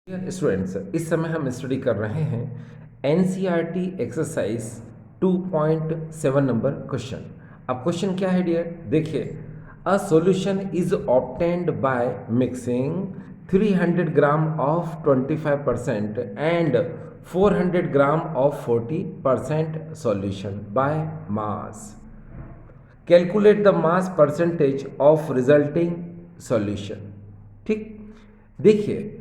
Dear students, इस समय हम स्टडी कर रहे हैं एनसीईआरटी एक्सरसाइज 2.7 नंबर क्वेश्चन। अब क्वेश्चन क्या है डियर, देखिए, a solution is obtained by mixing 300 gram of 25% and 400 gram of 40% solution by mass. Calculate the mass percentage of resulting solution. ठीक, देखिए,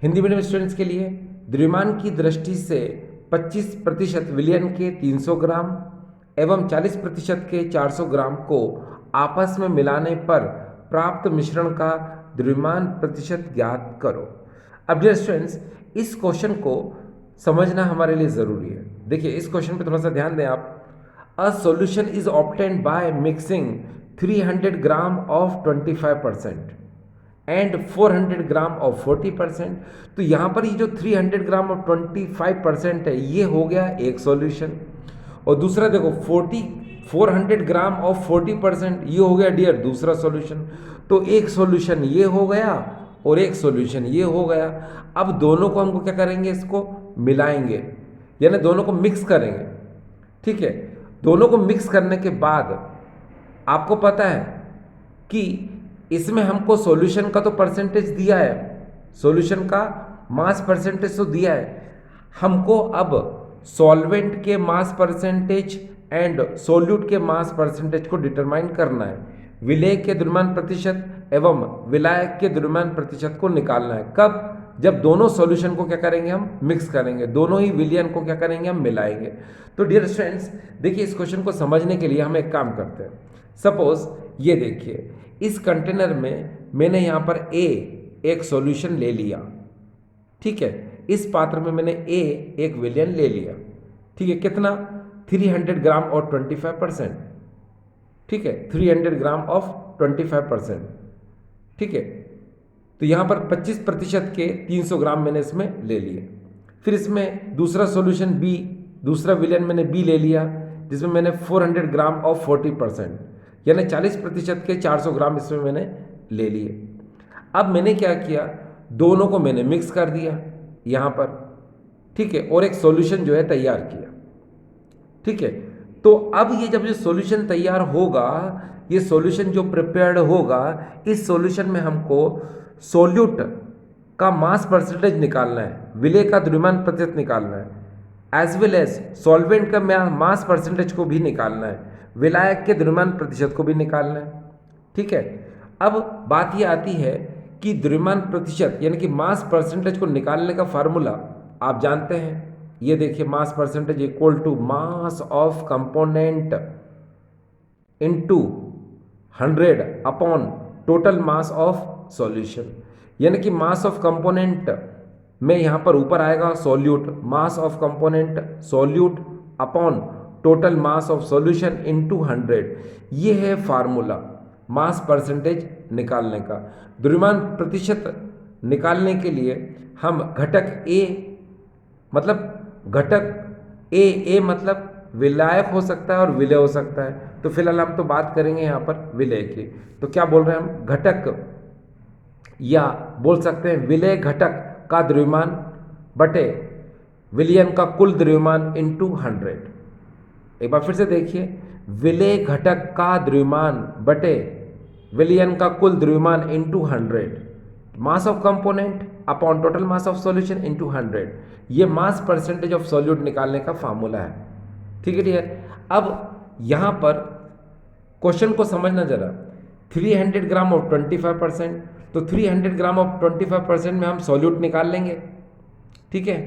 हिंदी मीडियम स्टूडेंट्स के लिए द्रव्यमान की दृष्टि से 25% विलयन के 300 ग्राम एवं 40% के 400 ग्राम को आपस में मिलाने पर प्राप्त मिश्रण का द्रव्यमान प्रतिशत ज्ञात करो। अब डियर स्टूडेंट्स, इस क्वेश्चन को समझना हमारे लिए ज़रूरी है। देखिए, इस क्वेश्चन पे थोड़ा सा ध्यान दें आप। A solution is obtained by mixing 300 gram of 25% and 400 gram of 40%। तो यहाँ पर ये जो 300 ग्राम और 25% है, ये हो गया एक सॉल्यूशन। और दूसरा देखो 400 ग्राम ऑफ 40%, ये हो गया डियर दूसरा सॉल्यूशन। तो एक सॉल्यूशन ये हो गया और एक सॉल्यूशन ये हो गया। अब दोनों को हमको क्या करेंगे, इसको मिलाएंगे, यानी दोनों को मिक्स करेंगे। ठीक है, दोनों को मिक्स करने के बाद आपको पता है कि इसमें हमको सॉल्यूशन का तो परसेंटेज दिया है, सॉल्यूशन का मास परसेंटेज तो दिया है। हमको अब सॉल्वेंट के मास परसेंटेज एंड सोल्यूट के मास परसेंटेज को डिटरमाइन करना है। विलेय के द्रव्यमान प्रतिशत एवं विलायक के द्रव्यमान प्रतिशत को निकालना है। कब? जब दोनों सॉल्यूशन को क्या करेंगे, हम मिक्स करेंगे, दोनों ही विलियन को क्या करेंगे, हम मिलाएंगे। तो डियर स्टूडेंट्स, देखिए, इस क्वेश्चन को समझने के लिए हम एक काम करते हैं। सपोज ये देखिए, इस कंटेनर में मैंने यहाँ पर ए एक सॉल्यूशन ले लिया। ठीक है, इस पात्र में मैंने ए एक विलियन ले लिया। ठीक है, कितना? 300 ग्राम और 25%। ठीक है, 300 ग्राम ऑफ 25%। ठीक है, तो यहाँ पर 25% के 300 ग्राम मैंने इसमें ले लिए। फिर इसमें दूसरा सॉल्यूशन बी, दूसरा विलियन मैंने बी ले लिया, जिसमें मैंने 400 ग्राम ऑफ 40%, यानी 40% के 400 ग्राम इसमें मैंने ले लिए। अब मैंने क्या किया, दोनों को मैंने मिक्स कर दिया यहाँ पर। ठीक है, और एक सॉल्यूशन जो है तैयार किया। ठीक है, तो अब ये जब ये सॉल्यूशन तैयार होगा, ये सॉल्यूशन जो प्रिपेयर्ड होगा, इस सॉल्यूशन में हमको सोल्यूट का मास परसेंटेज निकालना है, विलेय का द्रव्यमान प्रतिशत निकालना है, एज वेल एज सॉल्वेंट का मास परसेंटेज को भी निकालना है, विलायक के द्रव्यमान प्रतिशत को भी निकालना है। ठीक है, अब बात ये आती है कि द्रव्यमान प्रतिशत यानी कि मास परसेंटेज को निकालने का फार्मूला आप जानते हैं। ये देखिए, mass percentage equal to mass of component into 100 upon total mass of solution, यानी कि मास ऑफ कंपोनेंट में यहाँ पर ऊपर आएगा solute, mass of component solute upon total mass of solution into 100। ये है फार्मूला मास परसेंटेज निकालने का। द्रव्यमान प्रतिशत निकालने के लिए हम घटक ए, मतलब घटक ए मतलब विलायक हो सकता है और विलेय हो सकता है। तो फिलहाल हम तो बात करेंगे यहाँ पर विलेय की। तो क्या बोल रहे हैं हम, घटक, या बोल सकते हैं विलेय घटक का द्रव्यमान बटे विलयन का कुल द्रव्यमान इनटू 100। एक बार फिर से देखिए, विलेय घटक का द्रव्यमान बटे विलयन का कुल द्रव्यमान into 100, mass of component upon total mass of solution into 100। ये मास परसेंटेज ऑफ सॉल्यूट निकालने का फार्मूला है। ठीक है डियर, अब यहाँ पर क्वेश्चन को समझना जरा। 300 ग्राम ऑफ 25%, तो 300 ग्राम ऑफ 25% में हम सॉल्यूट निकाल लेंगे। ठीक है,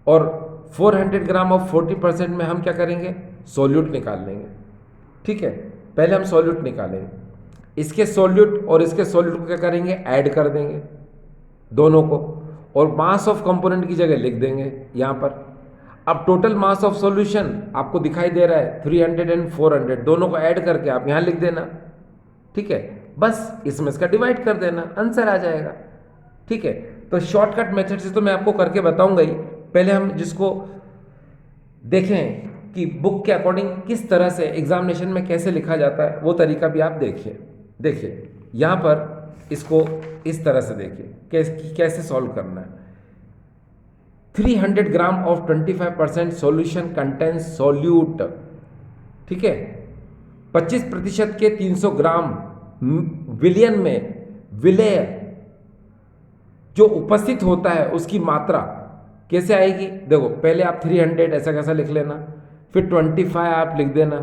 और 400 ग्राम ऑफ 40% में हम क्या करेंगे, सॉल्यूट निकाल लेंगे। ठीक है, पहले हम सॉल्यूट निकालेंगे, इसके सॉल्यूट और इसके सॉल्यूट को क्या करेंगे, ऐड कर देंगे दोनों को, और मास ऑफ कंपोनेंट की जगह लिख देंगे यहाँ पर। अब टोटल मास ऑफ सॉल्यूशन आपको दिखाई दे रहा है 300 एंड 400, दोनों को ऐड करके आप यहाँ लिख देना। ठीक है, बस इसमें इसका डिवाइड कर देना, आंसर आ जाएगा। ठीक है, तो शॉर्टकट मेथड से तो मैं आपको करके बताऊंगा ही, पहले हम जिसको देखें कि बुक के अकॉर्डिंग किस तरह से एग्जामिनेशन में कैसे लिखा जाता है, वो तरीका भी आप देखिए। देखिए, यहाँ पर इसको इस तरह से देखिए कैसे सॉल्व करना है। 300 gram of 25% solution contains solute, ठीक है। 25% के 300 ग्राम विलियन में विलेय जो उपस्थित होता है उसकी मात्रा कैसे आएगी? देखो पहले आप 300 ऐसा कैसा लिख लेना, फिर 25 आप लिख देना,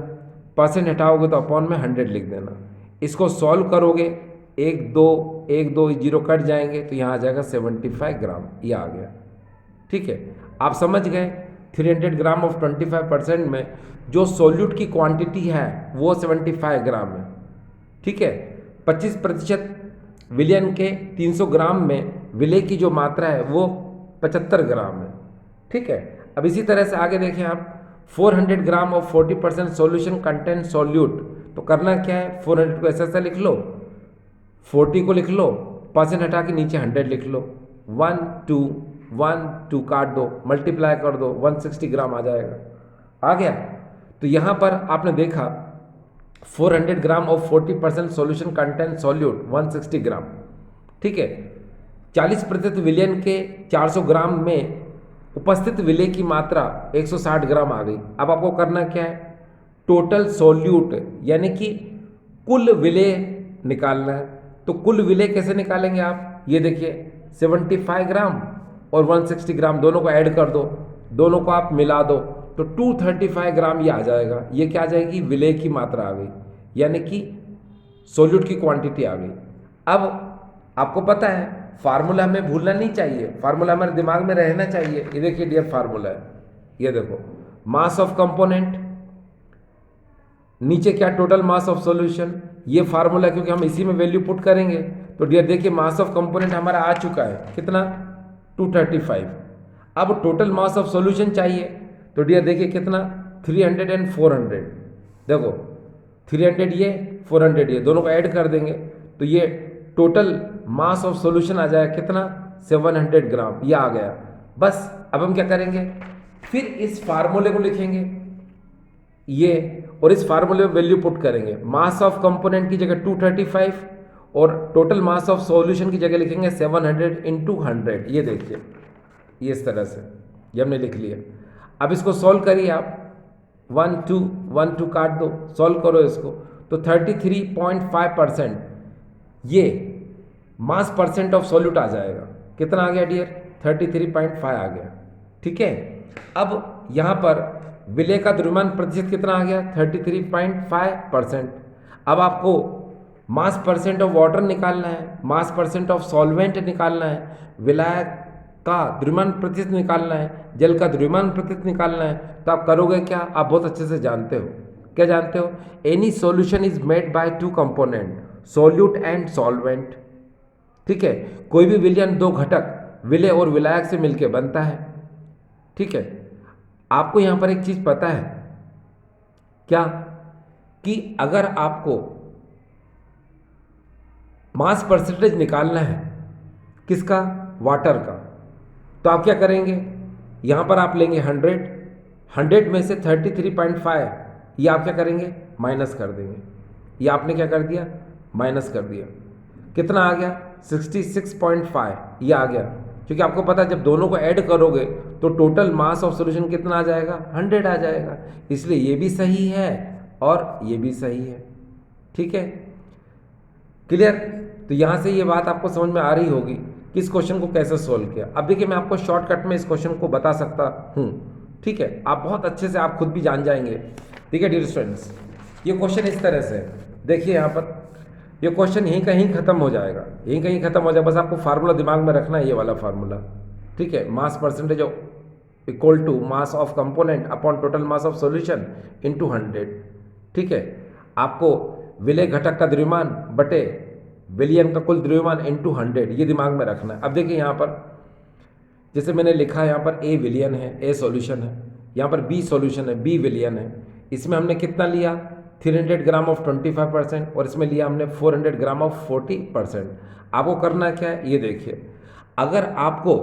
परसेंट हटाओगे तो अपॉन में 100 लिख देना। इसको सॉल्व करोगे, एक दो जीरो कट जाएंगे तो यहाँ आ जाएगा 75 ग्राम, ये आ गया, ठीक है। आप समझ गए 300 ग्राम ऑफ 25% में जो सॉल्यूट की क्वांटिटी है वो 75 ग्राम है, ठीक है। 25% विलियन के 300 ग्राम में विलेय की जो मात्रा है वो 75 ग्राम है, ठीक है। अब इसी तरह से आगे देखें आप, 400 gram of 40% solution content solute, तो करना क्या है, 400 को ऐसा लिख लो, 40 को लिख लो, परसेंट हटा के नीचे 100 लिख लो, 1 2 काट दो, मल्टीप्लाई कर दो, 160 ग्राम आ जाएगा, आ गया। तो यहाँ पर आपने देखा 400 gram of 40% solution content solute 160 ग्राम, ठीक है। 40% विलियन के 400 ग्राम में उपस्थित विलेय की मात्रा 160 ग्राम आ गई। अब आपको करना क्या है, टोटल सॉल्यूट यानी कि कुल विलेय निकालना है। तो कुल विलेय कैसे निकालेंगे आप, ये देखिए 75 ग्राम और 160 ग्राम दोनों को ऐड कर दो, दोनों को आप मिला दो तो 235 ग्राम ये आ जाएगा। ये क्या आ जाएगी, विलेय की मात्रा आ गई, यानी कि सॉल्यूट की क्वांटिटी आ गई। अब आपको पता है फार्मूला हमें भूलना नहीं चाहिए, फार्मूला हमारे दिमाग में रहना चाहिए। ये देखिए डियर फार्मूला है, ये देखो मास ऑफ कंपोनेंट, नीचे क्या टोटल मास ऑफ सॉल्यूशन, ये फार्मूला क्योंकि हम इसी में वैल्यू पुट करेंगे। तो डियर देखिए मास ऑफ कंपोनेंट हमारा आ चुका है, कितना 235। अब टोटल मास ऑफ सॉल्यूशन चाहिए, तो डियर देखिए कितना 300 एंड 400, देखो 300 ये 400 ये दोनों को ऐड कर देंगे तो ये टोटल मास ऑफ सॉल्यूशन आ जाएगा कितना 700 ग्राम, ये आ गया। बस अब हम क्या करेंगे, फिर इस फार्मूले को लिखेंगे ये, और इस फार्मूले में वैल्यू पुट करेंगे। मास ऑफ कंपोनेंट की जगह 235 और टोटल मास ऑफ सॉल्यूशन की जगह लिखेंगे 700 × 100। ये देखिए ये इस तरह से ये हमने लिख लिया। अब इसको सॉल्व करिए आप, 1 2 काट दो, सॉल्व करो इसको, तो 33.5% ये मास परसेंट ऑफ सॉल्यूट आ जाएगा। कितना आ गया डियर, 33.5 आ गया, ठीक है। अब यहाँ पर विलेय का द्रव्यमान प्रतिशत कितना आ गया, 33.5%। अब आपको मास परसेंट ऑफ वाटर निकालना है, मास परसेंट ऑफ सॉल्वेंट निकालना है, विलायक का द्रव्यमान प्रतिशत निकालना है, जल का द्रव्यमान प्रतिशत निकालना है। तो आप करोगे क्या, आप बहुत अच्छे से जानते हो, क्या जानते हो, any solution is made by 2 component solute and solvent, ठीक है। कोई भी विलयन 2 घटक विलेय और विलायक से मिलकर बनता है, ठीक है। आपको यहां पर एक चीज पता है क्या, कि अगर आपको मास परसेंटेज निकालना है किसका, वाटर का, तो आप क्या करेंगे, यहां पर आप लेंगे 100 में से 33.5 ये आप क्या करेंगे, माइनस कर देंगे। ये आपने क्या कर दिया, माइनस कर दिया, कितना आ गया 66.5 ये आ गया। क्योंकि आपको पता है जब दोनों को ऐड करोगे तो टोटल मास ऑफ सॉल्यूशन कितना आ जाएगा, 100 आ जाएगा। इसलिए ये भी सही है और ये भी सही है, ठीक है, क्लियर। तो यहाँ से ये बात आपको समझ में आ रही होगी कि इस क्वेश्चन को कैसे सोल्व किया। अब देखिए मैं आपको शॉर्टकट में इस क्वेश्चन को बता सकता हूँ, ठीक है, आप बहुत अच्छे से आप खुद भी जान जाएंगे, ठीक है डियर स्टूडेंट्स। ये क्वेश्चन इस तरह से देखिए, यहाँ पर ये क्वेश्चन यहीं कहीं खत्म हो जाएगा, यहीं कहीं खत्म हो जाएगा। बस आपको फार्मूला दिमाग में रखना है, ये वाला फार्मूला, ठीक है। Mass percentage equal to mass of component upon total mass of solution into 100, ठीक है। आपको विलेय घटक का द्रव्यमान बटे विलयन का कुल द्रव्यमान इनटू 100 ये दिमाग में रखना है। अब देखिए यहाँ पर जैसे मैंने लिखा है, यहाँ पर ए विलयन है, ए सॉल्यूशन है, यहाँ पर बी सॉल्यूशन है, बी विलयन है। इसमें हमने कितना लिया, 300 ग्राम ऑफ 25% और इसमें लिया हमने 400 ग्राम ऑफ 40%। आपको करना क्या है, ये देखिए, अगर आपको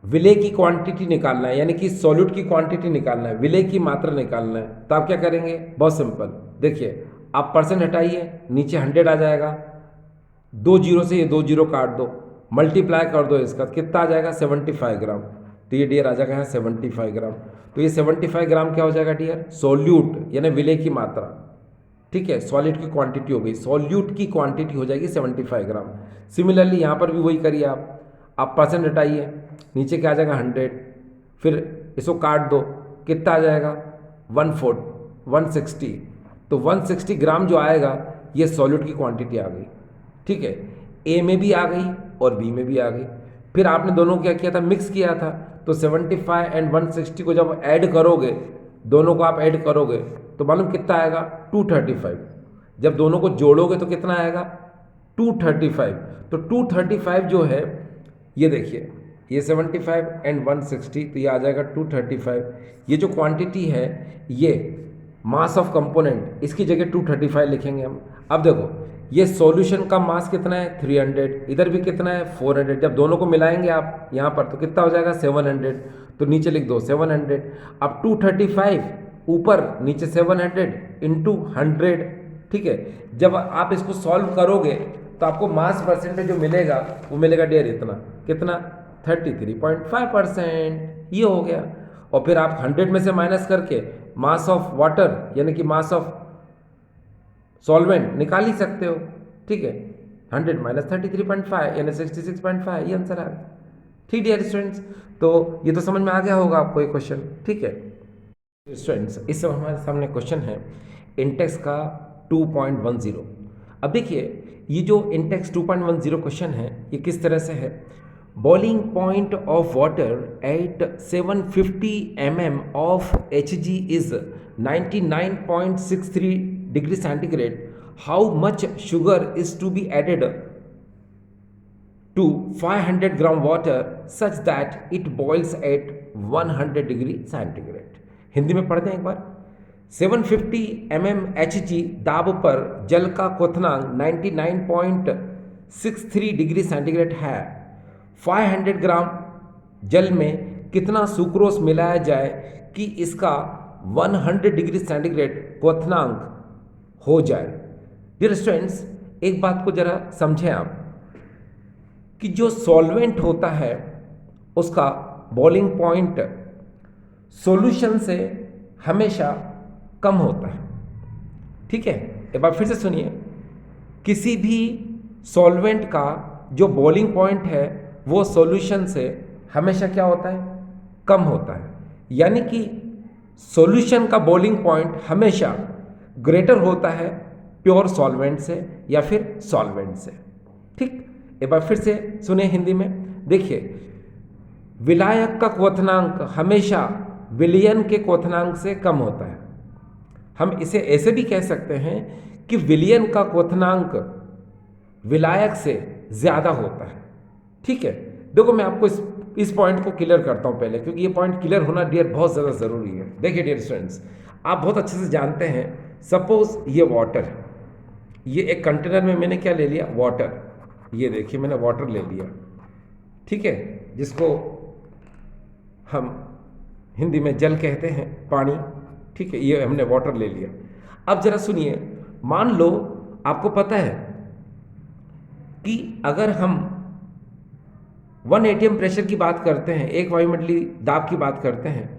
विलेय की क्वांटिटी निकालना है, यानी कि सॉल्यूट की क्वांटिटी निकालना है, विलेय की मात्रा निकालना है, तो आप क्या करेंगे, बहुत सिंपल। देखिए आप परसेंट हटाइए, नीचे 100 आ जाएगा, 2 जीरो से ये 2 जीरो काट दो, मल्टीप्लाई कर दो इसका, कितना आ जाएगा 75 ग्राम। तो ये डियर आ जाएगा यहाँ 75 ग्राम। तो ये 75 ग्राम क्या हो जाएगा डियर, सोल्यूट यानी विलेय की मात्रा, ठीक है, सॉलिड की क्वांटिटी हो गई, सॉल्यूट की क्वांटिटी हो जाएगी 75 ग्राम। सिमिलरली यहाँ पर भी वही करिए आप परसेंट हटाइए, नीचे क्या आ जाएगा 100, फिर इसको काट दो, कितना आ जाएगा 160। तो 160 ग्राम जो आएगा ये सॉल्यूट की क्वांटिटी आ गई, ठीक है, ए में भी आ गई और बी में भी आ गई। फिर आपने दोनों क्या किया था, मिक्स किया था, तो 75 एंड 160 को जब ऐड करोगे, दोनों को आप ऐड करोगे तो मालूम कितना आएगा 235। जब दोनों को जोड़ोगे तो कितना आएगा 235। तो 235 जो है, ये देखिए, ये 75 एंड 160, तो ये आ जाएगा 235। ये जो क्वांटिटी है ये मास ऑफ कंपोनेंट, इसकी जगह 235 लिखेंगे हम। अब देखो ये सॉल्यूशन का मास कितना है 300, इधर भी कितना है 400। जब दोनों को मिलाएंगे आप यहाँ पर तो कितना हो जाएगा 700, तो नीचे लिख दो 700। अब 235 ऊपर नीचे 700 इंटू 100, ठीक है। जब आप इसको सॉल्व करोगे तो आपको मास परसेंटेज जो मिलेगा वो मिलेगा डियर इतना, कितना 33.5%, ये हो गया। और फिर आप 100 में से माइनस करके मास ऑफ वाटर यानी कि मास ऑफ सॉल्वेंट निकाल ही सकते हो, ठीक है। 100 माइनस 33.5 यानी 66.5, ये आंसर आ गया। ठीक डियर स्टूडेंट्स, तो ये तो समझ में आ गया होगा आपको ये क्वेश्चन, ठीक है स्टूडेंट्स। इस समय हमारे सामने क्वेश्चन है इंटेक्स का 2.10। अब देखिए ये जो इंटेक्स 2.10 क्वेश्चन है ये किस तरह से है। Boiling point of water at 750 mm of Hg is 99.63 degree centigrade. How much sugar is to be added to 500 gram water such that it boils at 100 degree centigrade? Hindi में पढ़ते हैं एक बार। 750 mm Hg दाब पर जल का क्वथनांक 99.63 डिग्री सेंटीग्रेड है। 500 ग्राम जल में कितना सुक्रोज मिलाया जाए कि इसका 100 डिग्री सेंटीग्रेड क्वथनांक हो जाए। डियर स्टूडेंट्स, एक बात को जरा समझें आप कि जो सॉल्वेंट होता है उसका बॉइलिंग पॉइंट सॉल्यूशन से हमेशा कम होता है, ठीक है। एक बार फिर से सुनिए, किसी भी सॉल्वेंट का जो बॉइलिंग पॉइंट है वो सॉल्यूशन से हमेशा क्या होता है, कम होता है। यानी कि सॉल्यूशन का बॉइलिंग पॉइंट हमेशा ग्रेटर होता है प्योर सॉल्वेंट से या फिर सॉल्वेंट से, ठीक। एक बार फिर से सुनिए हिंदी में, देखिए विलायक का क्वथनांक हमेशा विलयन के क्वथनांक से कम होता है। हम इसे ऐसे भी कह सकते हैं कि विलयन का क्वथनांक विलायक से ज़्यादा होता है, ठीक है। देखो मैं आपको इस पॉइंट को क्लियर करता हूं पहले, क्योंकि ये पॉइंट क्लियर होना डियर बहुत ज़्यादा ज़रूरी है। देखिए डियर स्टूडेंट्स, आप बहुत अच्छे से जानते हैं, सपोज ये वाटर है, ये एक कंटेनर में मैंने क्या ले लिया, वाटर। ये देखिए मैंने वाटर ले लिया, ठीक है, जिसको हम हिंदी में जल कहते हैं, पानी, ठीक है। ये हमने वाटर ले लिया। अब जरा सुनिए, मान लो आपको पता है कि अगर हम 1 atm प्रेशर की बात करते हैं, एक वायुमंडलीय दाब की बात करते हैं,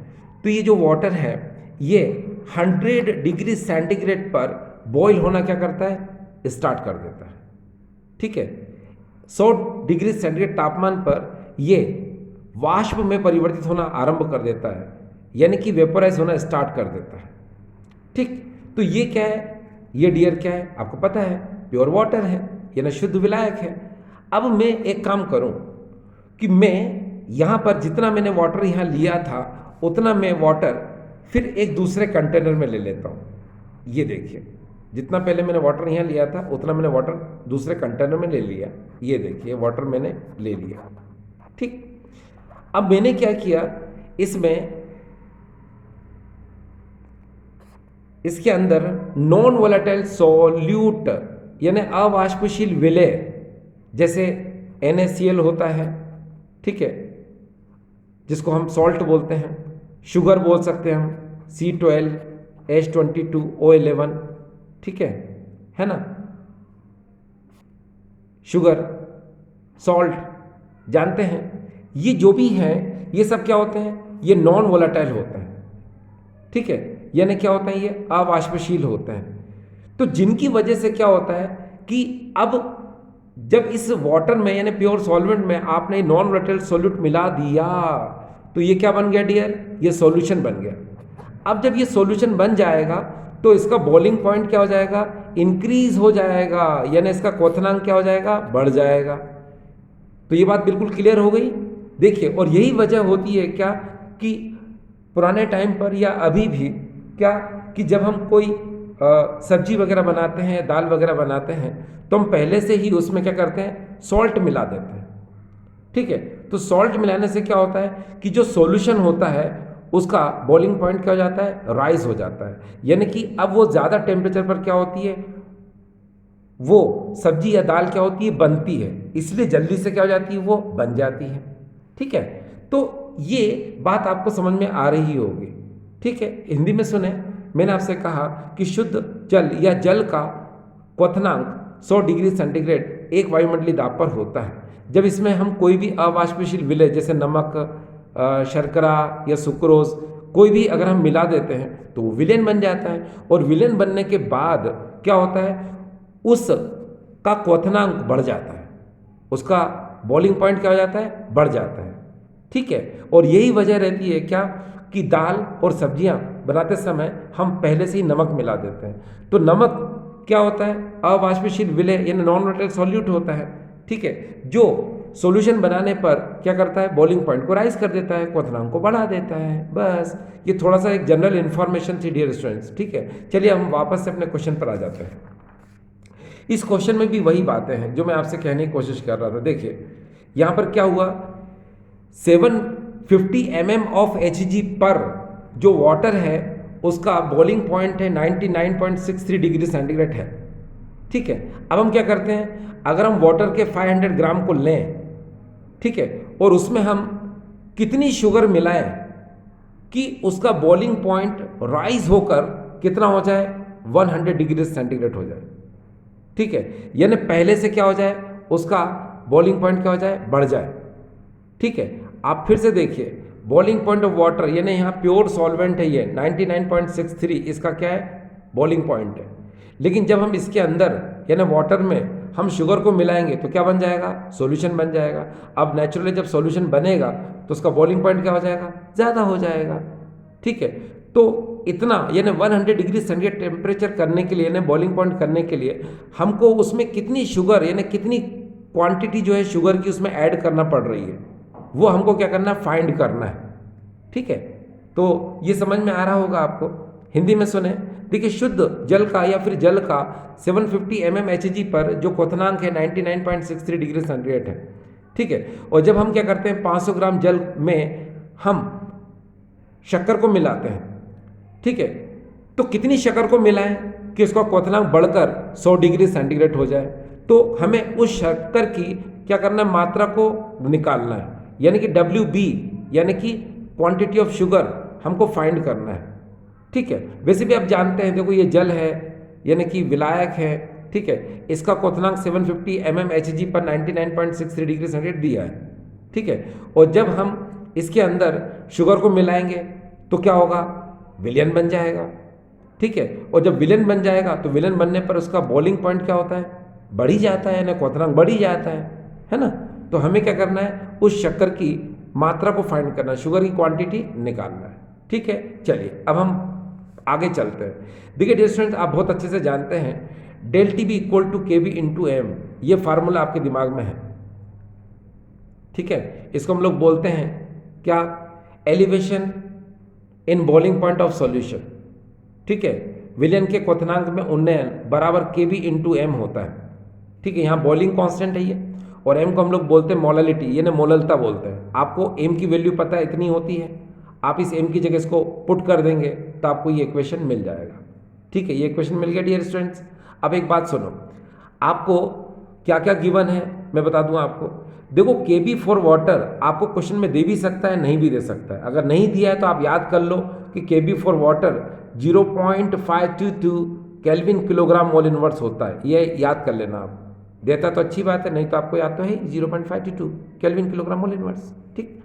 तो ये जो वाटर है ये 100 डिग्री सेंटीग्रेड पर बॉईल होना क्या करता है, स्टार्ट कर देता है, ठीक है। 100 डिग्री सेंटीग्रेड तापमान पर ये वाष्प में परिवर्तित होना आरंभ कर देता है, यानी कि वेपोराइज होना स्टार्ट कर देता है, ठीक। तो ये क्या है, ये डियर क्या है आपको पता है, प्योर वाटर है, यानी शुद्ध विलायक है। अब मैं एक काम करूं कि मैं यहाँ पर जितना मैंने वाटर यहाँ लिया था उतना मैं वाटर फिर एक दूसरे कंटेनर में ले लेता हूँ। ये देखिए, जितना पहले मैंने वाटर यहाँ लिया था उतना मैंने वाटर दूसरे कंटेनर में ले लिया। ये देखिए वाटर मैंने ले लिया, ठीक। अब मैंने क्या किया, इसके अंदर नॉन वोलेटाइल सॉल्यूट यानी अवाष्पशील विलेय जैसे NaCl होता है, ठीक है, जिसको हम सॉल्ट बोलते हैं, शुगर बोल सकते हैं हम C12H22O11, ठीक है ना। शुगर, सॉल्ट जानते हैं, ये जो भी हैं ये सब क्या होते हैं, ये नॉन वोलेटाइल होते हैं, ठीक है, यानी क्या होता है, ये अवाष्पशील होते हैं। तो जिनकी वजह से क्या होता है कि अब जब इस वाटर में यानी प्योर सॉल्वेंट में आपने नॉन वोलेटाइल सॉल्यूट मिला दिया तो ये क्या बन गया डियर, ये सॉल्यूशन बन गया। अब जब ये सॉल्यूशन बन जाएगा तो इसका बॉइलिंग पॉइंट क्या हो जाएगा, इंक्रीज हो जाएगा, यानी इसका क्वथनांक क्या हो जाएगा, बढ़ जाएगा। तो ये बात बिल्कुल क्लियर हो गई। देखिए, और यही वजह होती है क्या कि पुराने टाइम पर या अभी भी क्या कि जब हम कोई सब्जी वगैरह बनाते हैं, दाल वगैरह बनाते हैं, तो हम पहले से ही उसमें क्या करते हैं, सॉल्ट मिला देते हैं, ठीक है। तो सॉल्ट मिलाने से क्या होता है कि जो सॉल्यूशन होता है उसका बॉइलिंग पॉइंट क्या हो जाता है, राइज हो जाता है, यानी कि अब वो ज़्यादा टेम्परेचर पर क्या होती है, वो सब्जी या दाल क्या होती है, बनती है, इसलिए जल्दी से क्या हो जाती है, वो बन जाती है, ठीक है। तो ये बात आपको समझ में आ रही होगी, ठीक है। हिंदी में सुने, मैंने आपसे कहा कि शुद्ध जल या जल का क्वथनांक 100 डिग्री सेंटीग्रेड एक वायुमंडलीय दाब पर होता है। जब इसमें हम कोई भी अवाष्पशील विलय जैसे नमक, शर्करा या सुक्रोज कोई भी अगर हम मिला देते हैं तो वो विलेन बन जाता है, और विलेन बनने के बाद क्या होता है, उस का क्वथनांक बढ़ जाता है, उसका बॉइलिंग पॉइंट क्या हो जाता है, बढ़ जाता है, ठीक है। और यही वजह रहती है क्या कि दाल और सब्जियां बनाते समय हम पहले से ही नमक मिला देते हैं। तो नमक क्या होता है, अवाष्पशील विलय यानी नॉन वोलेटाइल सॉल्यूट होता है, ठीक है, जो सॉल्यूशन बनाने पर क्या करता है, बॉइलिंग पॉइंट को राइज कर देता है, क्वथनांक को बढ़ा देता है। बस ये थोड़ा सा एक जनरल इन्फॉर्मेशन थी डियर स्टूडेंट्स, ठीक है। चलिए हम वापस से अपने क्वेश्चन पर आ जाते हैं। इस क्वेश्चन में भी वही बातें हैं जो मैं आपसे कहने की कोशिश कर रहा था। देखिए यहाँ पर क्या हुआ, 750 mm ऑफ Hg पर जो वाटर है उसका बॉइलिंग पॉइंट है 99.63 डिग्री सेंटीग्रेड है, ठीक है। अब हम क्या करते हैं, अगर हम वाटर के 500 ग्राम को लें, ठीक है, और उसमें हम कितनी शुगर मिलाएं कि उसका बॉइलिंग पॉइंट राइज होकर कितना हो जाए, 100 डिग्री सेंटीग्रेड हो जाए, ठीक है, यानी पहले से क्या हो जाए, उसका बॉइलिंग पॉइंट क्या हो जाए, बढ़ जाए, ठीक है। आप फिर से देखिए, बॉइलिंग पॉइंट ऑफ वाटर यानी यहाँ प्योर सॉल्वेंट है, ये 99.63 इसका क्या है, बॉइलिंग पॉइंट है। लेकिन जब हम इसके अंदर यानी वाटर में हम शुगर को मिलाएंगे तो क्या बन जाएगा, सॉल्यूशन बन जाएगा। अब नेचुरली जब सॉल्यूशन बनेगा तो उसका बॉइलिंग पॉइंट क्या हो जाएगा, ज़्यादा हो जाएगा, ठीक है। तो इतना यानी 100 डिग्री सेंटीग्रेड टेम्परेचर करने के लिए, यानी बॉइलिंग पॉइंट करने के लिए हमको उसमें कितनी शुगर यानी कितनी क्वांटिटी जो है शुगर की उसमें ऐड करना पड़ रही है, वो हमको क्या करना है, फाइंड करना है, ठीक है। तो ये समझ में आ रहा होगा आपको। हिंदी में सुने, देखिए शुद्ध जल का या फिर जल का 750 mm Hg पर जो क्वथनांक है 99.63 डिग्री सेंटीग्रेड है, ठीक है। और जब हम क्या करते हैं, 500 ग्राम जल में हम शक्कर को मिलाते हैं, ठीक है, तो कितनी शक्कर को मिलाएं कि उसका क्वथनांक बढ़कर 100 डिग्री सेंटीग्रेड हो जाए। तो हमें उस शक्कर की क्या करना है, मात्रा को निकालना है, यानी कि WB यानी कि क्वांटिटी ऑफ शुगर हमको फाइंड करना है, ठीक है। वैसे भी आप जानते हैं, देखो ये जल है यानी कि विलायक है, ठीक है, इसका क्वथनांक 750 mm Hg पर 99.63 डिग्री सेंटीग्रेड दिया है, ठीक है। और जब हम इसके अंदर शुगर को मिलाएंगे तो क्या होगा, विलयन बन जाएगा, ठीक है। और जब विलयन बन जाएगा तो विलयन बनने पर उसका बॉइलिंग पॉइंट क्या होता है, बढ़ ही जाता है, यानी क्वथनांक बढ़ ही जाता है ना। तो हमें क्या करना है, उस शक्कर की मात्रा को फाइंड करना है, शुगर की क्वांटिटी निकालना है, ठीक है। चलिए अब हम आगे चलते हैं। देखिए डियर स्टूडेंट, आप बहुत अच्छे से जानते हैं del T B equal to K B into M, ये फार्मूला आपके दिमाग में है, ठीक है। इसको हम लोग बोलते हैं क्या, elevation in boiling point of solution, ठीक है। विलयन के क्वथनांक में उन्नयन बराबर के बी इंटू एम होता है, ठीक है। यहाँ बॉइलिंग कांस्टेंट है ये, और एम को हम लोग बोलते हैं मोलालिटी यानी मोललता बोलते हैं। आपको एम की वैल्यू पता है, इतनी होती है, आप इस एम की जगह इसको पुट कर देंगे तो आपको ये इक्वेशन मिल जाएगा, ठीक है। ये इक्वेशन मिल गया डियर स्टूडेंट्स। अब एक बात सुनो, आपको क्या क्या गिवन है मैं बता दूं आपको। देखो के बी फॉर वाटर आपको क्वेश्चन में दे भी सकता है, नहीं भी दे सकता है। अगर नहीं दिया है तो आप याद कर लो कि K B for water 0.522 kelvin kilogram mole inverse होता है, ये याद कर लेना आप। देता तो अच्छी बात है, नहीं तो आपको याद तो है 0.522 केल्विन किलोग्राम मोल इनवर्स। ठीक,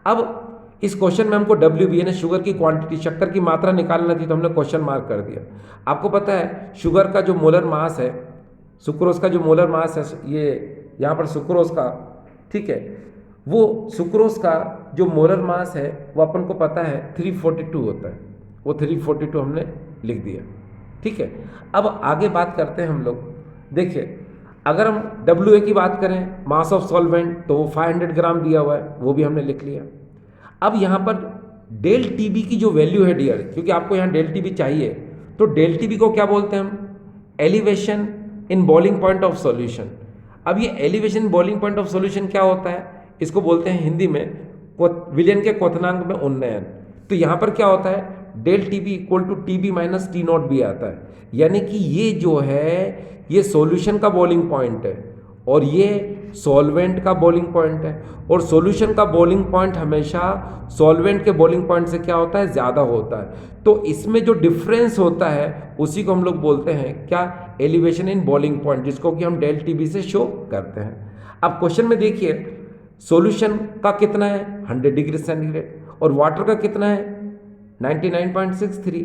अब इस क्वेश्चन में हमको WB यानी शुगर की क्वांटिटी, शक्कर की मात्रा निकालना थी, तो हमने क्वेश्चन मार्क कर दिया। आपको पता है शुगर का जो मोलर मास है, सुक्रोज का जो मोलर मास है, ये यहाँ पर सुक्रोज का, ठीक है, वो सुक्रोज का जो मोलर मास है वो अपन को पता है 342 होता है, वो 342 हमने लिख दिया। ठीक है, अब आगे बात करते हैं हम लोग। देखिए अगर हम WA की बात करें, मास ऑफ सॉल्वेंट, तो वो 500 ग्राम दिया हुआ है, वो भी हमने लिख लिया। अब यहाँ पर डेल TB की जो वैल्यू है डियर, क्योंकि आपको यहाँ डेल TB चाहिए, तो डेल TB को क्या बोलते हैं हम? Elevation in boiling point of solution. अब ये elevation boiling point of solution क्या होता है? इसको बोलते हैं हिंदी में विलयन के क्वथनांक में उन्नयन। तो यहाँ पर क्या होता है? Del TB equal to TB minus T0 भी आता है, यानी कि ये जो है ये सॉल्यूशन का बॉइलिंग पॉइंट है और ये सॉल्वेंट का बॉइलिंग पॉइंट है, और सॉल्यूशन का बॉइलिंग पॉइंट हमेशा सॉल्वेंट के बॉइलिंग पॉइंट से क्या होता है? ज़्यादा होता है। तो इसमें जो डिफरेंस होता है उसी को हम लोग बोलते हैं क्या? एलिवेशन इन बॉइलिंग पॉइंट, जिसको कि हम डेल TB से शो करते हैं। अब क्वेश्चन में देखिए सॉल्यूशन का कितना है? 100 डिग्री सेंटीग्रेड, और वाटर का कितना है? 99.63।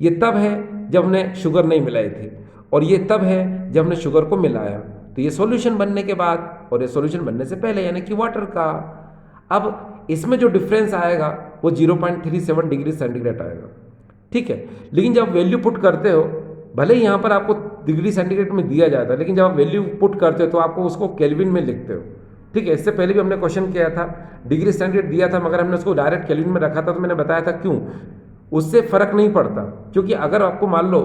ये तब है जब हमने शुगर नहीं मिलाई थी, और ये तब है जब हमने शुगर को मिलाया। तो ये सॉल्यूशन बनने के बाद और ये सॉल्यूशन बनने से पहले, यानी कि वाटर का। अब इसमें जो डिफरेंस आएगा वो 0.37 डिग्री सेंटीग्रेड आएगा। ठीक है, लेकिन जब वैल्यू पुट करते हो, भले ही यहाँ पर आपको डिग्री सेंटीग्रेड में दिया जाता है, लेकिन जब आप वैल्यू पुट करते हो तो आपको उसको केल्विन में लिखते हो। ठीक है, इससे पहले भी हमने क्वेश्चन किया था, डिग्री सेंटीग्रेड दिया था मगर हमने उसको डायरेक्ट केल्विन में रखा था, तो मैंने बताया था क्यों। उससे फर्क नहीं पड़ता, क्योंकि अगर आपको मान लो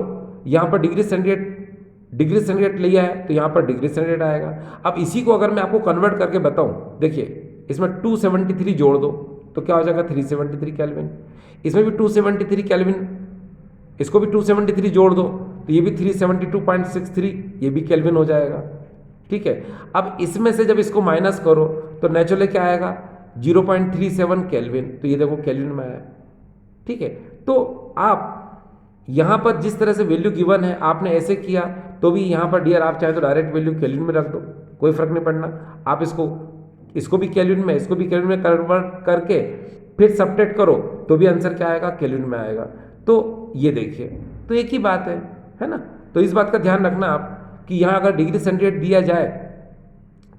यहाँ पर डिग्री सेंटीग्रेड लिया है तो यहाँ पर डिग्री सेंटीग्रेड आएगा। अब इसी को अगर मैं आपको कन्वर्ट करके बताऊँ, देखिए इसमें 273 जोड़ दो तो क्या हो जाएगा? 373 केल्विन। इसमें भी 273 केल्विन, इसको भी 273 जोड़ दो तो ये भी 372.63, ये भी केल्विन हो जाएगा। ठीक है, अब इसमें से जब इसको माइनस करो तो नेचुरली क्या आएगा? 0.37 केल्विन, तो ये देखो केल्विन में आया। ठीक है, तो आप यहाँ पर जिस तरह से वैल्यू गिवन है आपने ऐसे किया, तो भी यहाँ पर डियर आप चाहे तो डायरेक्ट वैल्यू केल्विन में रख दो, कोई फर्क नहीं पड़ना। आप इसको भी केल्विन में, इसको भी केल्विन में कन्वर्ट करके फिर सब्ट्रैक्ट करो तो भी आंसर क्या आएगा? केल्विन में आएगा। तो ये देखिए, तो एक ही बात है ना। तो इस बात का ध्यान रखना आप कि यहाँ अगर डिग्री सेंटीग्रेड दिया जाए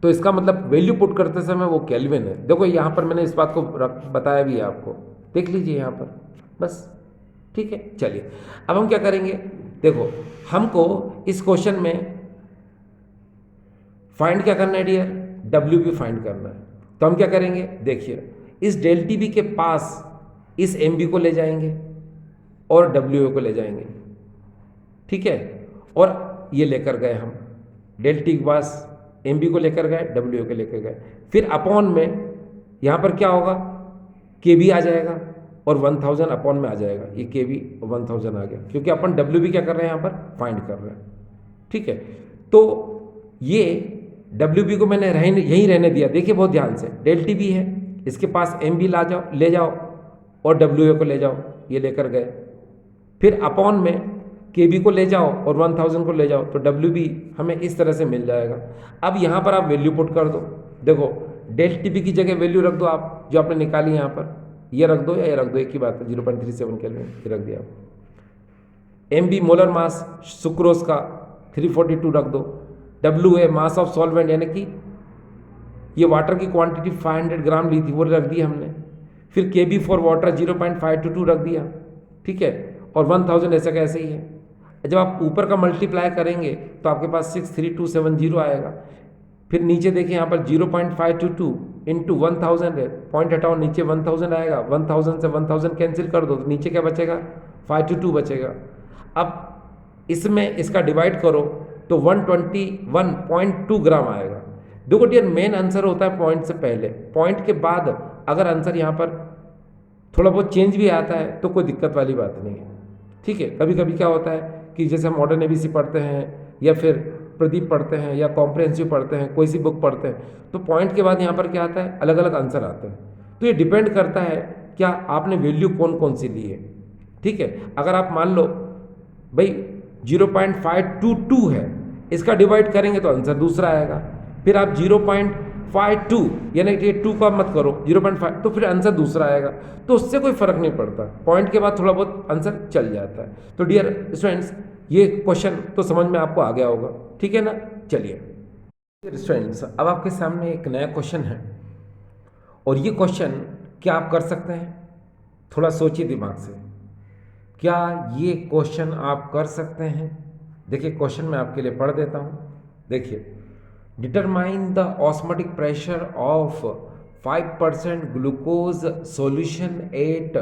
तो इसका मतलब वैल्यू पुट करते समय वो केल्विन है। देखो यहाँ पर मैंने इस बात को बताया भी है आपको, देख लीजिए यहाँ पर बस। ठीक है, चलिए अब हम क्या करेंगे? देखो हमको इस क्वेश्चन में फाइंड क्या करना है डियर? WB फाइंड करना है। तो हम क्या करेंगे? देखिए इस डेल TB के पास इस MB को ले जाएंगे और WA को ले जाएंगे। ठीक है, और ये लेकर गए हम डेल T के पास MB को लेकर गए, WA को लेकर गए, फिर अपॉन में यहाँ पर क्या होगा? KB आ जाएगा और 1000 अपॉन में आ जाएगा, ये KB 1000 आ गया, क्योंकि अपन WB क्या कर रहे हैं? यहाँ पर फाइंड कर रहे हैं। ठीक है, तो ये WB को मैंने यहीं रहने दिया। देखिए बहुत ध्यान से, डेल TB है, इसके पास MB ले जाओ और WA को ले जाओ, ये लेकर गए, फिर अपॉन में KB को ले जाओ और 1000 को ले जाओ, तो WB हमें इस तरह से मिल जाएगा। अब यहाँ पर आप वैल्यू पुट कर दो। देखो डेल TB की जगह वैल्यू रख दो आप जो आपने निकाली, यहाँ पर ये रख दो या ये रख दो, एक ही बात है, 0.37 केल्विन ये रख दिया। MB मोलर मास सुक्रोज का 342 रख दो। WA मास ऑफ सॉल्वेंट, यानी कि ये वाटर की क्वांटिटी 500 ग्राम ली थी, वो रख दी हमने। फिर KB फॉर वाटर 0.522 रख दिया। ठीक है, और 1000 ऐसा का ऐसे ही है। जब आप ऊपर का मल्टीप्लाई करेंगे तो आपके पास 63270 आएगा। फिर नीचे देखिए यहाँ पर 0.522 इंटू 1000 है, पॉइंट हटाओ, नीचे 1000 आएगा, 1000 से 1000 कैंसिल कर दो तो नीचे क्या बचेगा? 522 बचेगा। अब इसमें इसका डिवाइड करो तो 121.2 ग्राम आएगा। देखो डियर मेन आंसर होता है पॉइंट से पहले, पॉइंट के बाद अगर आंसर यहाँ पर थोड़ा बहुत चेंज भी आता है तो कोई दिक्कत वाली बात नहीं है। ठीक है, कभी कभी क्या होता है कि जैसे हम मॉडर्न ABC पढ़ते हैं या फिर प्रदीप पढ़ते हैं या कॉम्प्रहेंसिव पढ़ते हैं, कोई सी बुक पढ़ते हैं, तो पॉइंट के बाद यहाँ पर क्या आता है? अलग अलग आंसर आते हैं। तो ये डिपेंड करता है क्या आपने वैल्यू कौन कौन सी ली है। ठीक है, अगर आप मान लो भाई 0.522 है, इसका डिवाइड करेंगे तो आंसर दूसरा आएगा। फिर आप 0.52 यानी कि 2 का मत करो, 0.5 तो फिर आंसर दूसरा आएगा। तो उससे कोई फर्क नहीं पड़ता, पॉइंट के बाद थोड़ा बहुत आंसर चल जाता है। तो डियर स्टूडेंट्स, ये क्वेश्चन तो समझ में आपको आ गया होगा, ठीक है ना। चलिए स्टूडेंट्स, अब आपके सामने एक नया क्वेश्चन है, और ये क्वेश्चन क्या आप कर सकते हैं? थोड़ा सोचिए दिमाग से, क्या ये क्वेश्चन आप कर सकते हैं? देखिए क्वेश्चन मैं आपके लिए पढ़ देता हूँ। देखिए, determine the osmotic pressure of 5% glucose solution at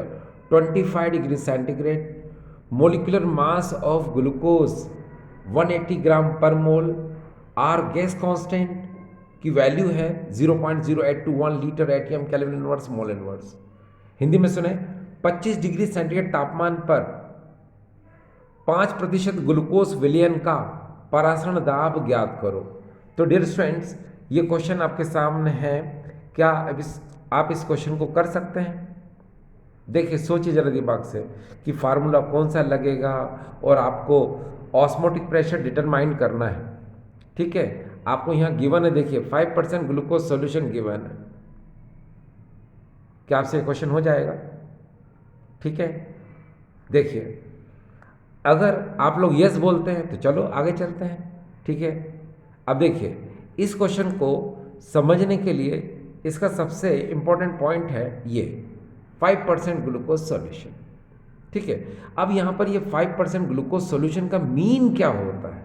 25 degree centigrade, molecular mass of glucose 180 ग्राम पर मोल, आर गैस कांस्टेंट की वैल्यू है 0.0821 litre ATM kelvin inverse mole inverse. Hindi में सुने, 25 डिग्री सेंटीग्रेड तापमान पर 5% ग्लूकोज विलयन का परासरण दाब ज्ञात करो। तो डियर स्टूडेंट्स, ये क्वेश्चन आपके सामने है, क्या आप इस क्वेश्चन को कर सकते हैं? देखिए सोचिए जरा दिमाग से कि फार्मूला कौन सा लगेगा, और आपको ऑस्मोटिक प्रेशर डिटरमाइन करना है, ठीक है। आपको यहाँ गिवन है, देखिए 5% ग्लूकोज सॉल्यूशन गिवन है। क्या आपसे क्वेश्चन हो जाएगा? ठीक है, देखिए अगर आप लोग यस बोलते हैं तो चलो आगे चलते हैं, ठीक है। अब देखिए, इस क्वेश्चन को समझने के लिए इसका सबसे इम्पोर्टेंट पॉइंट है ये 5% ग्लूकोज सॉल्यूशन, ठीक है। अब यहाँ पर ये 5% ग्लूकोज सॉल्यूशन का मीन क्या होता है,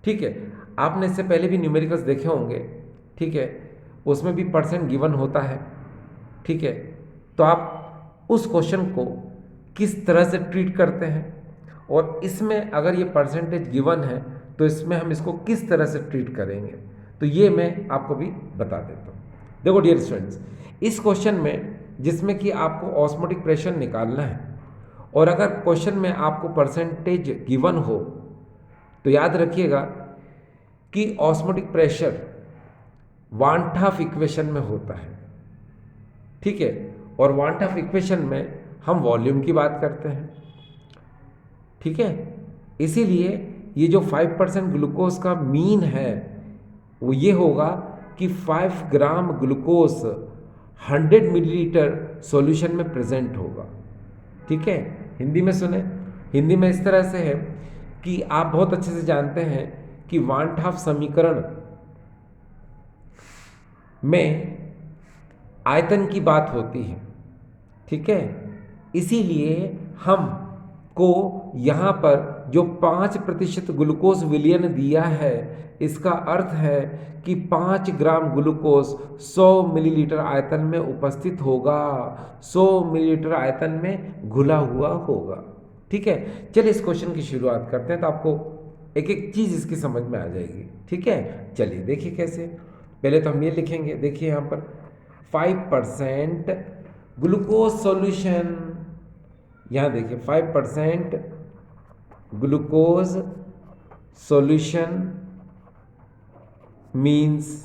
ठीक है। आपने इससे पहले भी न्यूमेरिकल्स देखे होंगे, ठीक है, उसमें भी परसेंट गिवन होता है, ठीक है। तो आप उस क्वेश्चन को किस तरह से ट्रीट करते हैं, और इसमें अगर ये परसेंटेज गिवन है तो इसमें हम इसको किस तरह से ट्रीट करेंगे, तो ये मैं आपको भी बता देता हूँ। देखो डियर स्टूडेंट्स, इस क्वेश्चन में जिसमें कि आपको ऑस्मोटिक प्रेशर निकालना है, और अगर क्वेश्चन में आपको परसेंटेज गिवन हो तो याद रखिएगा कि ऑस्मोटिक प्रेशर वान हाफ इक्वेशन में होता है, ठीक है। और वान हाफ इक्वेशन में हम वॉल्यूम की बात करते हैं, ठीक है। इसीलिए ये जो 5% ग्लूकोज का मीन है वो ये होगा कि 5 ग्राम ग्लूकोज 100 मिलीलीटर सॉल्यूशन में प्रेजेंट होगा, ठीक है। हिंदी में सुने, हिंदी में इस तरह से है कि आप बहुत अच्छे से जानते हैं कि वान हाफ समीकरण में आयतन की बात होती है, ठीक है। इसीलिए हम को यहाँ पर जो 5% ग्लूकोज विलयन दिया है, इसका अर्थ है कि 5 ग्राम ग्लूकोज 100 मिलीलीटर आयतन में उपस्थित होगा, 100 मिलीलीटर आयतन में घुला हुआ होगा, ठीक है। चलिए इस क्वेश्चन की शुरुआत करते हैं, तो आपको एक एक चीज़ इसकी समझ में आ जाएगी, ठीक है। चलिए देखिए कैसे, पहले तो हम ये लिखेंगे, देखिए यहाँ पर 5% ग्लूकोज सॉल्यूशन, यहाँ देखिए 5% ग्लूकोज सॉल्यूशन मीन्स,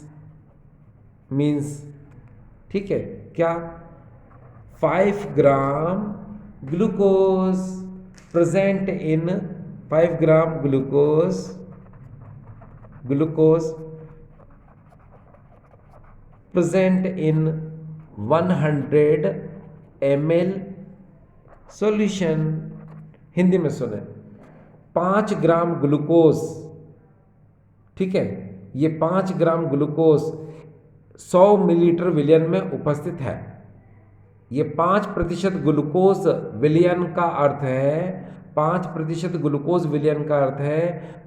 ठीक है, क्या 5 gram glucose present in 5 gram glucose present in 100 ml solution. Hindi में सुने, 5 ग्राम ग्लूकोज, ठीक है, ये 5 ग्राम ग्लूकोज 100 मिलीलीटर विलयन में उपस्थित है। ये 5% ग्लूकोज विलयन का अर्थ है, 5% ग्लूकोज विलयन का अर्थ है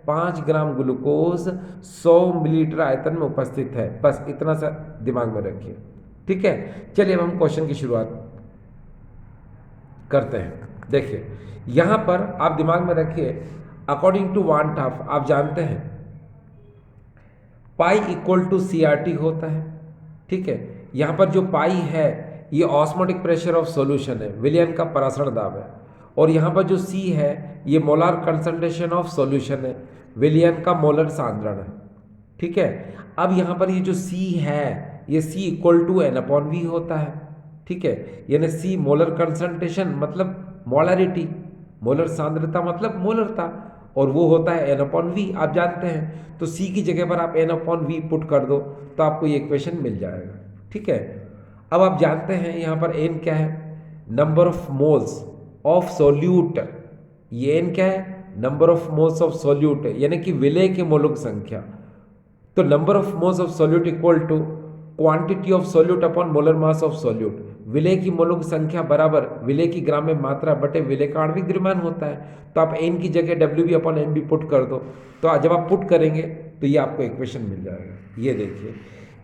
5 ग्राम ग्लूकोज 100 मिलीलीटर आयतन में उपस्थित है। बस इतना सा दिमाग में रखिए, ठीक है। चलिए अब हम क्वेश्चन की शुरुआत करते हैं। देखिए यहाँ पर आप दिमाग में रखिए, अकॉर्डिंग टू वान हाफ आप जानते हैं पाई इक्वल टू CRT होता है, ठीक है। यहाँ पर जो पाई है ये ऑस्मोटिक प्रेशर ऑफ सॉल्यूशन है, विलयन का परासरण दाब है, और यहाँ पर जो C है ये मोलार कंसंट्रेशन ऑफ सॉल्यूशन है, विलयन का मोलर सांद्रण है, ठीक है। अब यहाँ पर ये जो C है ये C इक्वल टू N/V होता है, ठीक है। यानी C मोलर कंसंट्रेशन मतलब मोलरिटी, मोलर सांद्रता मतलब मोलरता, और वो होता है n अपॉन वी, आप जानते हैं। तो c की जगह पर आप n अपॉन वी पुट कर दो तो आपको ये इक्वेशन मिल जाएगा। ठीक है, अब आप जानते हैं यहाँ पर n क्या है, number of moles of solute. ये n क्या है, number of moles of solute, यानी कि विलेय के मोलों की संख्या। तो number of moles of solute equal to quantity of solute upon molar mass of solute. विलेय की मोलों की संख्या बराबर विलेय की ग्राम में मात्रा बटे विलेय का आणविक द्रव्यमान होता है। तो आप n की जगह WB अपॉन MB पुट कर दो, तो जब आप पुट करेंगे तो ये आपको इक्वेशन मिल जाएगा। ये देखिए,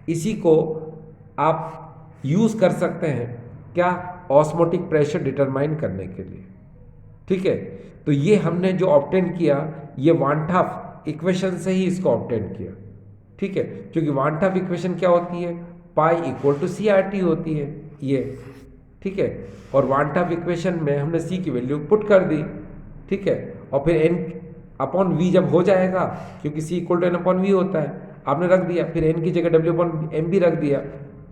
इसी को आप यूज़ कर सकते हैं क्या, ऑस्मोटिक प्रेशर डिटरमाइन करने के लिए। ठीक है, तो ये हमने जो ऑब्टेन किया, ये वान हाफ इक्वेशन से ही इसको ऑब्टेन किया। ठीक है, क्योंकि वान हाफ इक्वेशन क्या होती है, पाई इक्वल टू CRT होती है ये। ठीक है, और वान हाफ इक्वेशन में हमने C की वैल्यू पुट कर दी। ठीक है, और फिर n अपॉन V जब हो जाएगा, क्योंकि C equal to n upon V होता है, आपने रख दिया, फिर n की जगह W अपॉन MB रख दिया,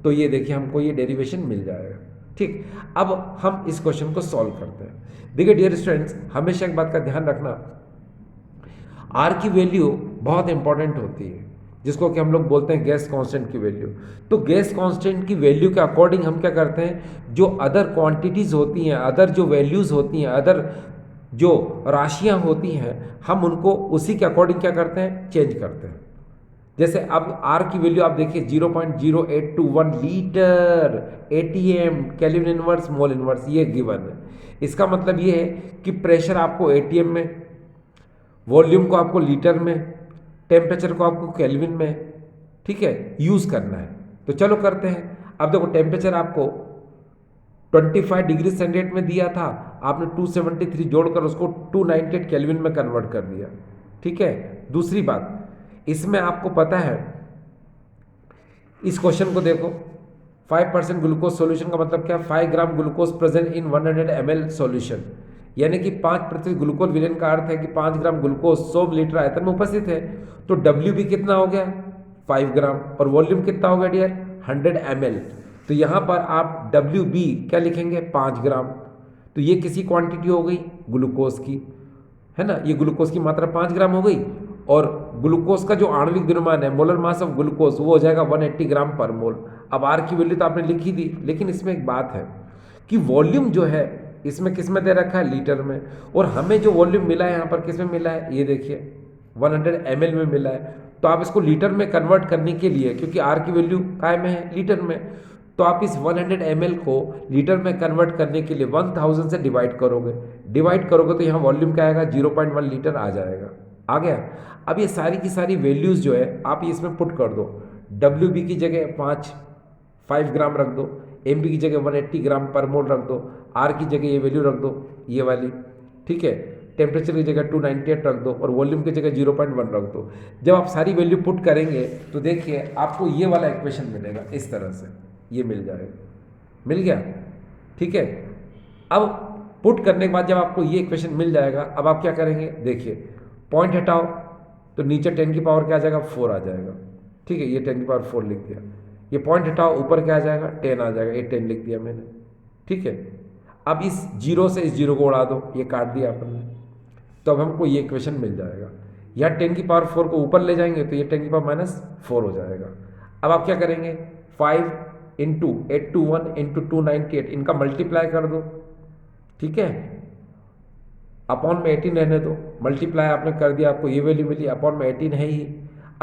तो ये देखिए हमको ये डेरिवेशन मिल जाएगा। ठीक, अब हम इस क्वेश्चन को सॉल्व करते हैं। देखिए डियर स्टूडेंट्स, हमेशा एक बात का ध्यान रखना, R की वैल्यू बहुत इंपॉर्टेंट होती है, जिसको कि हम लोग बोलते हैं गैस कांस्टेंट की वैल्यू। तो गैस कांस्टेंट की वैल्यू के अकॉर्डिंग हम क्या करते हैं, जो अदर क्वांटिटीज़ होती हैं, अदर जो वैल्यूज़ होती हैं, अदर जो राशियां होती हैं, हम उनको उसी के अकॉर्डिंग क्या करते हैं, चेंज करते हैं। जैसे अब R की वैल्यू आप देखिए 0.0821 litre ATM kelvin inverse mole inverse, ये गिवन है। इसका मतलब ये है कि प्रेशर आपको ATM में, वॉल्यूम को आपको लीटर में, टेम्परेचर को आपको केल्विन में, ठीक है, यूज़ करना है। तो चलो करते हैं। अब देखो टेम्परेचर आपको 25 डिग्री सेंटीग्रेड में दिया था, आपने 273 जोड़कर उसको 298 केल्विन में कन्वर्ट कर दिया। ठीक है, दूसरी बात, इसमें आपको पता है, इस क्वेश्चन को देखो, 5% ग्लूकोज सॉल्यूशन का मतलब क्या, 5 gram glucose present in 100 ml solution, यानी कि 5% ग्लूकोज विलेन का अर्थ है कि 5 ग्राम ग्लूकोज 100 लीटर आयतन में उपस्थित है। तो WB कितना हो गया, 5 ग्राम, और वॉल्यूम कितना हो गया डियर, 100 ml। तो यहाँ पर आप WB क्या लिखेंगे, 5 ग्राम। तो ये किसी क्वांटिटी हो गई ग्लूकोज की, है ना, ये ग्लूकोज की मात्रा 5 ग्राम हो गई, और ग्लूकोज का जो आणविक द्रव्यमान है, मोलर मास ऑफ ग्लूकोज, वो हो जाएगा 180 ग्राम पर मोल। अब R की वैल्यू तो आपने लिखी दी, लेकिन इसमें एक बात है कि वॉल्यूम जो है इसमें किस में दे रखा है, लीटर में, और हमें जो वॉल्यूम मिला है यहाँ पर किस में मिला है, ये देखिए 100 ml में मिला है। तो आप इसको लीटर में कन्वर्ट करने के लिए, क्योंकि R की वैल्यू काय में है, लीटर में, तो आप इस 100 ml को लीटर में कन्वर्ट करने के लिए 1000 से डिवाइड करोगे तो यहाँ वॉल्यूम क्या आएगा, 0.1 लीटर आ जाएगा। आ गया। अब ये सारी की सारी वैल्यूज़ जो है आप इसमें पुट कर दो। WB की जगह 5 ग्राम रख दो, MB की जगह 180 ग्राम पर मोल रख दो, R की जगह ये वैल्यू रख दो, ये वाली, ठीक है, टेम्परेचर की जगह 298 रख दो, और वॉल्यूम की जगह 0.1 रख दो। जब आप सारी वैल्यू पुट करेंगे तो देखिए आपको ये वाला इक्वेशन मिलेगा, इस तरह से ये मिल जाएगा, मिल गया। ठीक है, अब पुट करने के बाद जब आपको ये इक्वेशन मिल जाएगा, अब आप क्या करेंगे, देखिए पॉइंट हटाओ तो नीचे 10 की पावर क्या आ जाएगा, 4 आ जाएगा। ठीक है, ये 10 की पावर 4 लिख दिया। ये पॉइंट हटाओ, ऊपर क्या आ जाएगा, 10 आ जाएगा, ये 10 लिख दिया मैंने। ठीक है, अब इस जीरो से इस जीरो को उड़ा दो, ये काट दिया अपन ने, तो अब हमको ये इक्वेशन मिल जाएगा। यहाँ 10 की पावर 4 को ऊपर ले जाएंगे तो ये 10 की पावर -4 हो जाएगा। अब आप क्या करेंगे, 5 × 821 × 298, इनका मल्टीप्लाई कर दो। ठीक है, अपॉन में 18 रहने दो, मल्टीप्लाई आपने कर दिया, आपको ये वैल्यू मिली, अपॉन में 18 है ही।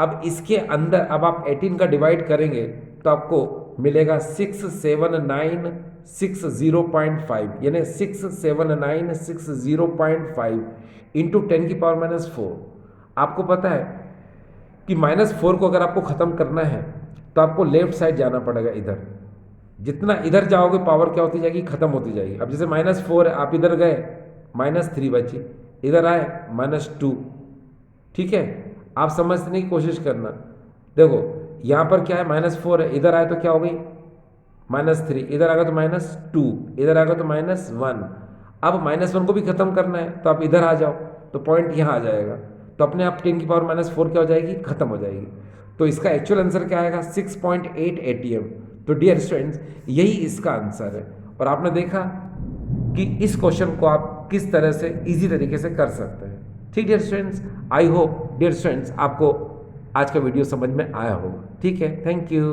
अब इसके अंदर अब आप 18 का डिवाइड करेंगे तो आपको मिलेगा 67960.5, यानी 67960.5 इंटू 10 की पावर -4। आपको पता है कि -4 को अगर आपको ख़त्म करना है तो आपको लेफ्ट साइड जाना पड़ेगा, इधर। जितना इधर जाओगे पावर क्या होती जाएगी, ख़त्म होती जाएगी। अब जैसे -4 है, आप इधर गए, -3 बची, इधर आए -2। ठीक है, आप समझने की कोशिश करना। देखो यहाँ पर क्या है, -4 है, इधर आए तो क्या हो गई, -3, इधर आ गया तो -2, इधर आ गया तो -1। अब -1 को भी ख़त्म करना है तो आप इधर आ जाओ, तो पॉइंट यहाँ आ जाएगा, तो अपने आप 10 की पावर -4 क्या हो जाएगी, ख़त्म हो जाएगी। तो इसका एक्चुअल आंसर क्या आएगा, 6.8 ATM। तो डियर स्टूडेंट्स, यही इसका आंसर है। और आपने देखा कि इस क्वेश्चन को आप किस तरह से इजी तरीके से कर सकते हैं। ठीक dear students, I hope dear students आपको आज का वीडियो समझ में आया होगा। ठीक है, थैंक यू।